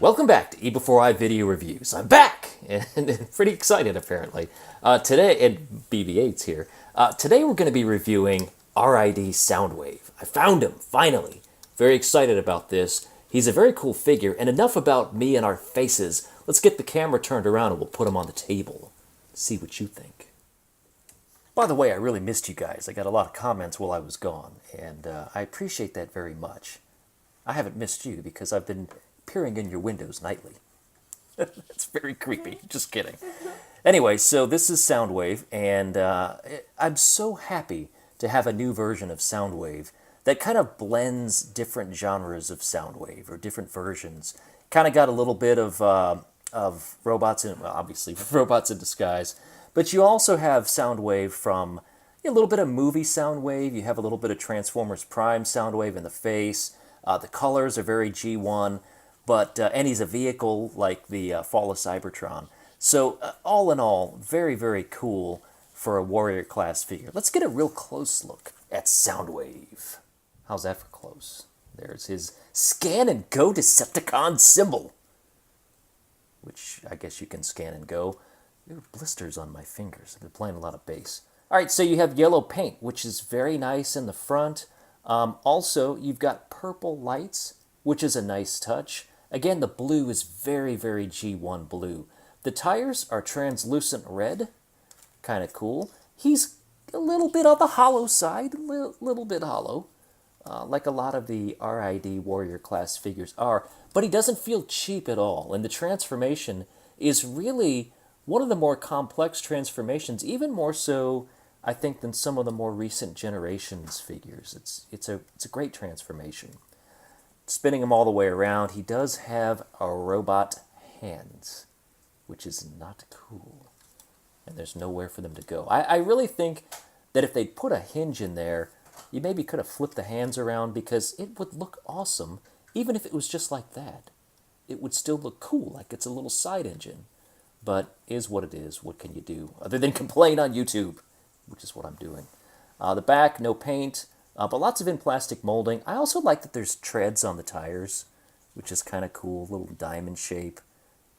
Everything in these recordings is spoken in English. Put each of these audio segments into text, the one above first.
Welcome back to eBEFOREi Video Reviews. I'm back, and pretty excited apparently. Today, and BB8's here. Today we're going to be reviewing RID Soundwave. I found him, finally. Very excited about this. He's a very cool figure, and enough about me and our faces. Let's get the camera turned around and we'll put him on the table. See what you think. By the way, I really missed you guys. I got a lot of comments while I was gone, and I appreciate that very much. I haven't missed you because I've been peering in your windows nightly. That's very creepy. Just kidding. Anyway, so this is Soundwave, and I'm so happy to have a new version of Soundwave that kind of blends different genres of Soundwave, or different versions. Kind of got a little bit of robots in, well, obviously robots in disguise, but you also have Soundwave from a little bit of movie Soundwave. You have a little bit of Transformers Prime Soundwave in the face. The colors are very G1. But and he's a vehicle like the Fall of Cybertron. So all in all, very, very cool for a Warrior Class figure. Let's get a real close look at Soundwave. How's that for close? There's his scan and go Decepticon symbol, which I guess you can scan and go. There are blisters on my fingers. I've been playing a lot of bass. All right, so you have yellow paint, which is very nice in the front. Also, you've got purple lights, which is a nice touch. Again, the blue is very, very G1 blue. The tires are translucent red. Kind of cool. He's a little bit on the hollow side, a little bit hollow, like a lot of the RID Warrior Class figures are. But he doesn't feel cheap at all. And the transformation is really one of the more complex transformations, even more so, I think, than some of the more recent generations figures. It's a great transformation. Spinning him all the way around, he does have a robot hands, which is not cool. And there's nowhere for them to go. I really think that if they'd put a hinge in there, you maybe could have flipped the hands around, because it would look awesome, even if it was just like that. It would still look cool, like it's a little side engine. But is what it is. What can you do? Other than complain on YouTube, which is what I'm doing. The back, no paint. But lots of in plastic molding. I also like that there's treads on the tires, which is kind of cool, little diamond shape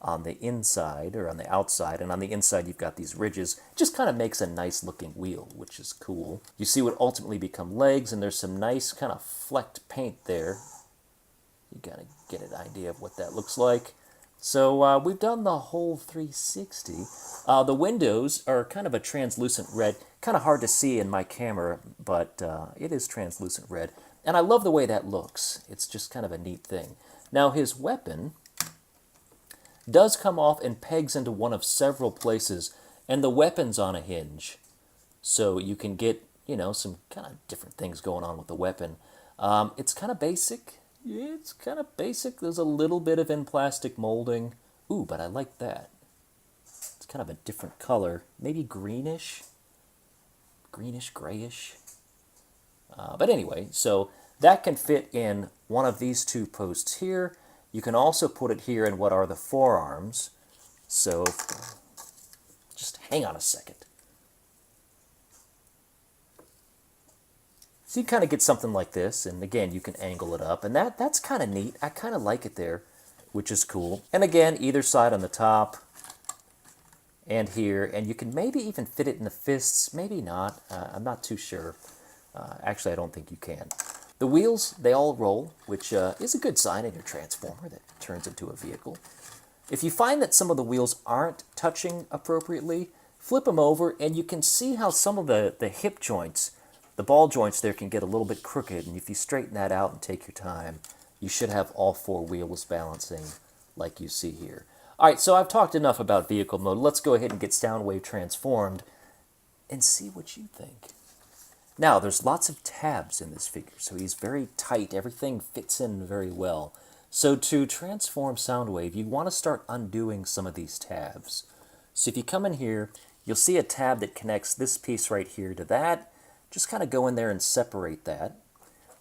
on the inside, or on the outside, and on the inside you've got these ridges. It just kind of makes a nice looking wheel, which is cool. You see what ultimately become legs, and there's some nice kind of flecked paint there. You gotta get an idea of what that looks like. So we've done the whole 360. The windows are kind of a translucent red. Kind of hard to see in my camera, but it is translucent red. And I love the way that looks. It's just kind of a neat thing. Now his weapon does come off and pegs into one of several places, and the weapon's on a hinge. So you can get, some kind of different things going on with the weapon. It's kind of basic. Yeah, it's kind of basic. There's a little bit of in plastic molding. Ooh, but I like that. It's kind of a different color. Maybe greenish, grayish. But anyway, so that can fit in one of these two posts here. You can also put it here in what are the forearms. So just hang on a second. So you kind of get something like this, and again, you can angle it up, and that's kind of neat. I kind of like it there, which is cool. And again, either side on the top, and here, and you can maybe even fit it in the fists, maybe not. I'm not too sure. Actually, I don't think you can. The wheels, they all roll, which is a good sign in your Transformer that turns into a vehicle. If you find that some of the wheels aren't touching appropriately, flip them over, and you can see how some of the hip joints, the ball joints there, can get a little bit crooked, and if you straighten that out and take your time, you should have all four wheels balancing like you see here. All right, so I've talked enough about vehicle mode. Let's go ahead and get Soundwave transformed and see what you think. Now, there's lots of tabs in this figure, so he's very tight. Everything fits in very well. So to transform Soundwave, you want to start undoing some of these tabs. So if you come in here, you'll see a tab that connects this piece right here to that. Just kind of go in there and separate that.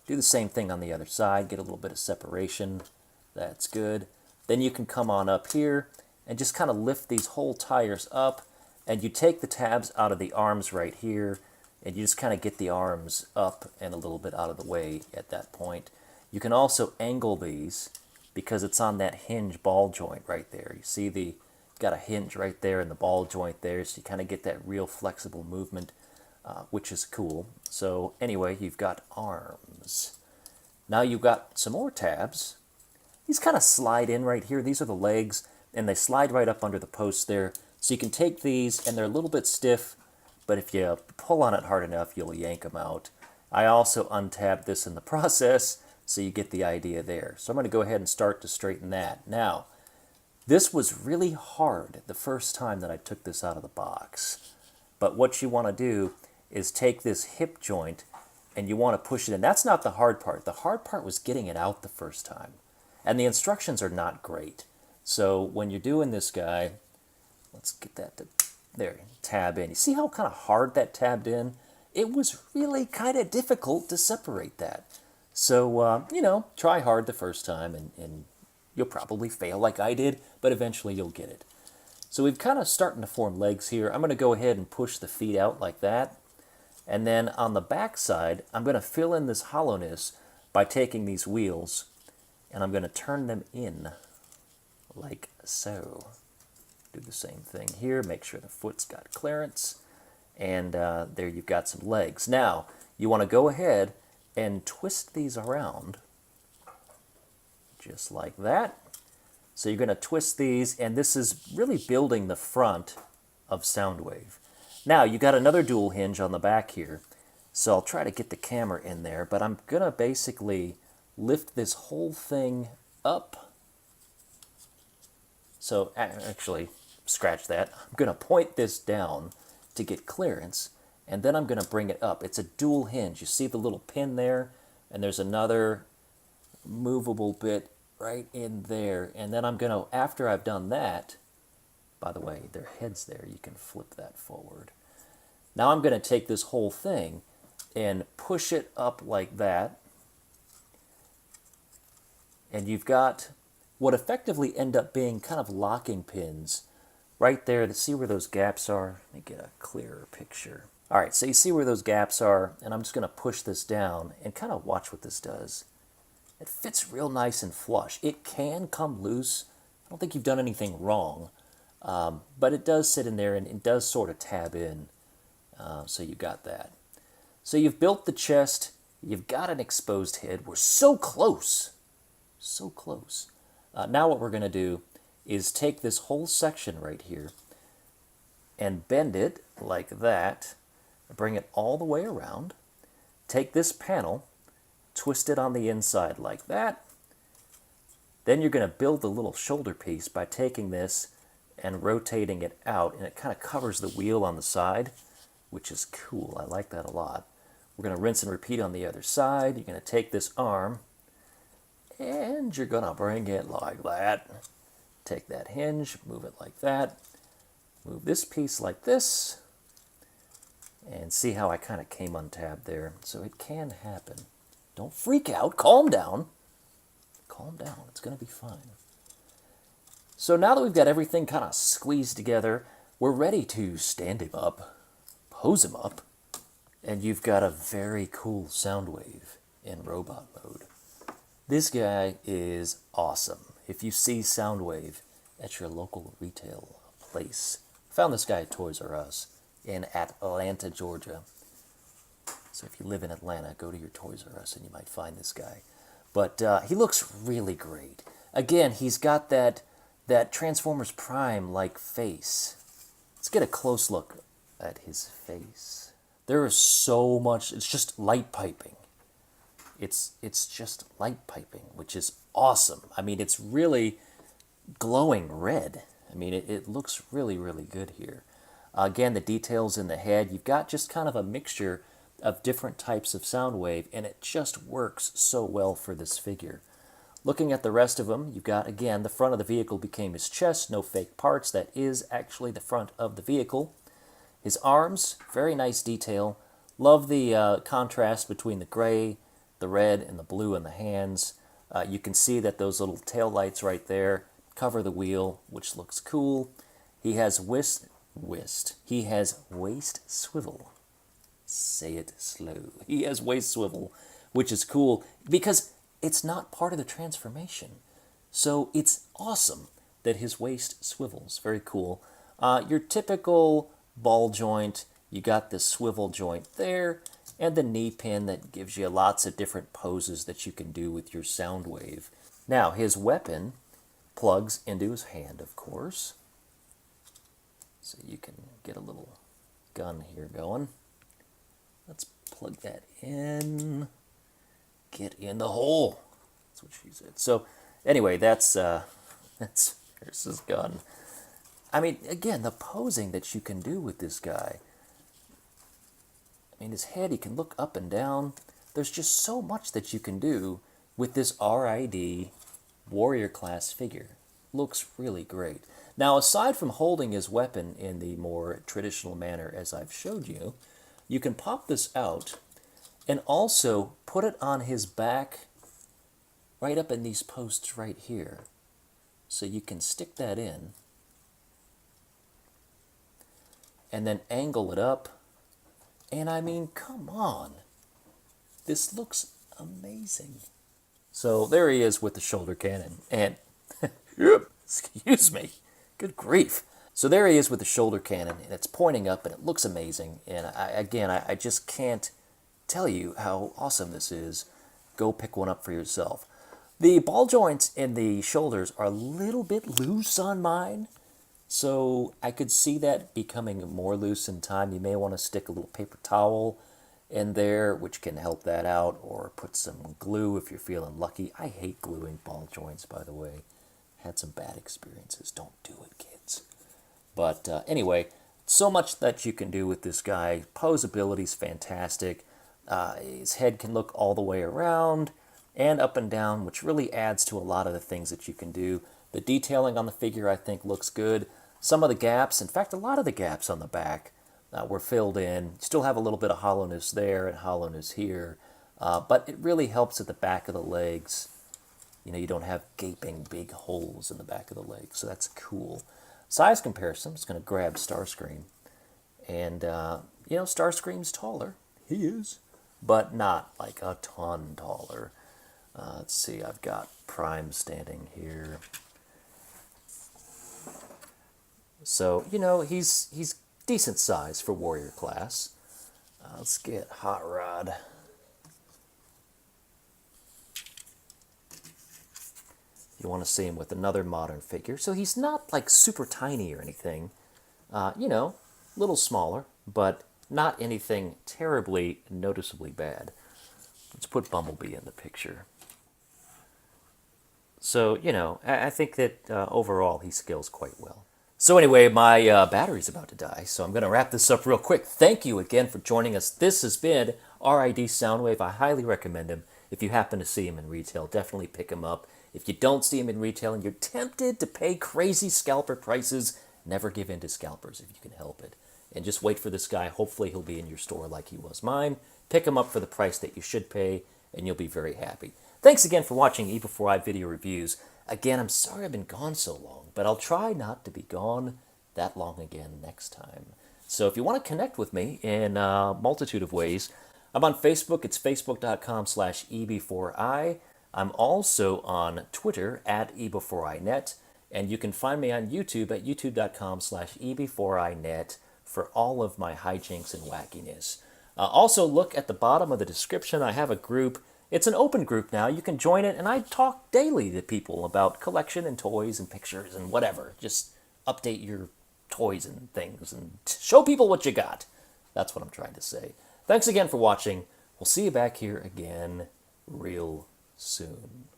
Do the same thing on the other side, get a little bit of separation. That's good. Then you can come on up here and just kind of lift these whole tires up, and you take the tabs out of the arms right here, and you just kind of get the arms up and a little bit out of the way at that point. You can also angle these because it's on that hinge ball joint right there. You see the got a hinge right there in the ball joint there, so you kind of get that real flexible movement, which is cool. So anyway, you've got arms. Now you've got some more tabs. These kind of slide in right here. These are the legs, and they slide right up under the post there. So you can take these, and they're a little bit stiff, but if you pull on it hard enough, you'll yank them out. I also untabbed this in the process, so you get the idea there. So I'm going to go ahead and start to straighten that. Now, this was really hard the first time that I took this out of the box. But what you want to do is take this hip joint, and you want to push it in. That's not the hard part. The hard part was getting it out the first time. And the instructions are not great. So when you're doing this guy, let's get that to, there, tab in. You see how kind of hard that tabbed in? It was really kind of difficult to separate that. So, you know, try hard the first time, and you'll probably fail like I did, but eventually you'll get it. So we've kind of starting to form legs here. I'm going to go ahead and push the feet out like that. And then on the back side, I'm going to fill in this hollowness by taking these wheels, and I'm going to turn them in like so. Do the same thing here. Make sure the foot's got clearance. And there you've got some legs. Now, you want to go ahead and twist these around just like that. So you're going to twist these, and this is really building the front of Soundwave. Now, you got another dual hinge on the back here. So I'll try to get the camera in there, but I'm going to basically lift this whole thing up. So actually, scratch that. I'm going to point this down to get clearance, and then I'm going to bring it up. It's a dual hinge. You see the little pin there, and there's another movable bit right in there. And then I'm going to, after I've done that, by the way, their head's there. You can flip that forward. Now I'm going to take this whole thing and push it up like that. And you've got what effectively end up being kind of locking pins right there to see where those gaps are. Let me get a clearer picture. All right, so you see where those gaps are, and I'm just going to push this down and kind of watch what this does. It fits real nice and flush. It can come loose. I don't think you've done anything wrong, but it does sit in there, and it does sort of tab in, so you got that. So you've built the chest. You've got an exposed head. We're so close. So close. Now what we're going to do is take this whole section right here and bend it like that, bring it all the way around, take this panel, twist it on the inside like that. Then you're going to build the little shoulder piece by taking this and rotating it out, and it kind of covers the wheel on the side, which is cool. I like that a lot. We're going to rinse and repeat on the other side. You're going to take this arm, and you're going to bring it like that. Take that hinge, move it like that. Move this piece like this. And see how I kind of came untabbed there. So it can happen. Don't freak out. Calm down. Calm down. It's going to be fine. So now that we've got everything kind of squeezed together, we're ready to stand him up, pose him up, and you've got a very cool Soundwave in robot mode. This guy is awesome. If you see Soundwave at your local retail place, I found this guy at Toys R Us in Atlanta, Georgia. So if you live in Atlanta, go to your Toys R Us and you might find this guy. But he looks really great. Again, he's got that Transformers Prime-like face. Let's get a close look at his face. There is so much, it's just light piping. It's just light piping, which is awesome. I mean, it's really glowing red. I mean, it looks really, really good here. Again, the details in the head, you've got just kind of a mixture of different types of Soundwave, and it just works so well for this figure. Looking at the rest of them, you've got, again, the front of the vehicle became his chest, no fake parts. That is actually the front of the vehicle. His arms, very nice detail. Love the contrast between the gray, the red, and the blue in the hands. You can see that those little tail lights right there cover the wheel, which looks cool. He has He has waist swivel. Say it slow. He has waist swivel, which is cool because it's not part of the transformation. So it's awesome that his waist swivels. Very cool. Your typical ball joint, you got this swivel joint there, and the knee pin that gives you lots of different poses that you can do with your Soundwave. Now, his weapon plugs into his hand, of course. So you can get a little gun here going. Let's plug that in. Get in the hole. That's what she said. So anyway, there's his gun. I mean, again, the posing that you can do with this guy. I mean, his head, he can look up and down. There's just so much that you can do with this RID Warrior Class figure. Looks really great. Now, aside from holding his weapon in the more traditional manner as I've showed you, you can pop this out and also put it on his back right up in these posts right here. So you can stick that in and then angle it up. And I mean, come on. This looks amazing. So there he is with the shoulder cannon. And, excuse me, good grief. So there he is with the shoulder cannon, and it's pointing up, and it looks amazing. And I just can't tell you how awesome this is. Go pick one up for yourself. The ball joints in the shoulders are a little bit loose on mine, so I could see that becoming more loose in time. You may want to stick a little paper towel in there, which can help that out, or put some glue if you're feeling lucky. I hate gluing ball joints, by the way. Had some bad experiences. Don't do it, kids. But anyway, so much that you can do with this guy. Posability's fantastic. His head can look all the way around and up and down, which really adds to a lot of the things that you can do. The detailing on the figure, I think, looks good. Some of the gaps, in fact, a lot of the gaps on the back were filled in. Still have a little bit of hollowness there and hollowness here, but it really helps at the back of the legs. You know, you don't have gaping big holes in the back of the legs, so that's cool. Size comparison, I'm just going to grab Starscream. And, you know, Starscream's taller. He is. But not like a ton taller. Let's see, I've got Prime standing here. So, you know, he's decent size for Warrior Class. Let's get Hot Rod. You want to see him with another modern figure. So he's not like super tiny or anything. You know, a little smaller, but not anything terribly noticeably bad. Let's put Bumblebee in the picture. So, you know, I think that overall he scales quite well. So anyway, my battery's about to die, so I'm going to wrap this up real quick. Thank you again for joining us. This has been RID Soundwave. I highly recommend him. If you happen to see him in retail, definitely pick him up. If you don't see him in retail and you're tempted to pay crazy scalper prices, never give in to scalpers if you can help it. And just wait for this guy. Hopefully he'll be in your store like he was mine. Pick him up for the price that you should pay, and you'll be very happy. Thanks again for watching eBEFOREi video reviews. Again, I'm sorry I've been gone so long, but I'll try not to be gone that long again next time. So if you want to connect with me in a multitude of ways, I'm on Facebook. It's facebook.com/eBEFOREi. I'm also on Twitter at eBEFOREiNet, and you can find me on YouTube at youtube.com/eBEFOREiNet for all of my hijinks and wackiness. Also, look at the bottom of the description. I have a group. It's an open group now. You can join it, and I talk daily to people about collection and toys and pictures and whatever. Just update your toys and things and show people what you got. That's what I'm trying to say. Thanks again for watching. We'll see you back here again real soon.